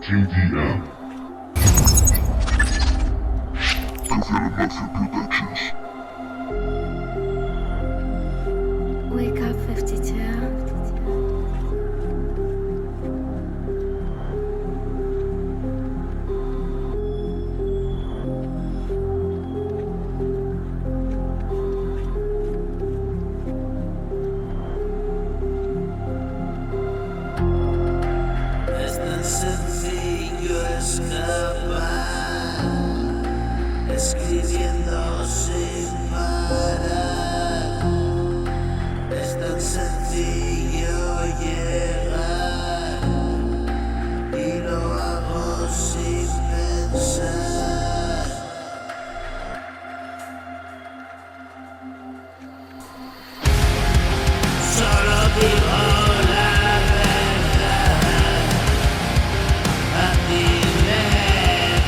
KDM. KafialamafiaProd Productions. Wake up 52. Es tan sencillo escapar, escribiendo sin parar. Es tan sencillo llegar y lo hago sin pensar. Solo digo la verdad, a ti me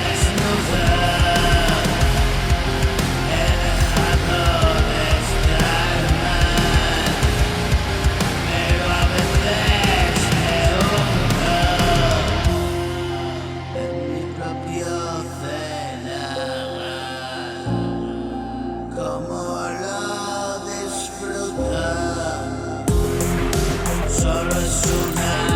desnuda. He dejado de estar mal, pero a veces me hundo en mi propio cenagal. Como lo disfruto, solo es una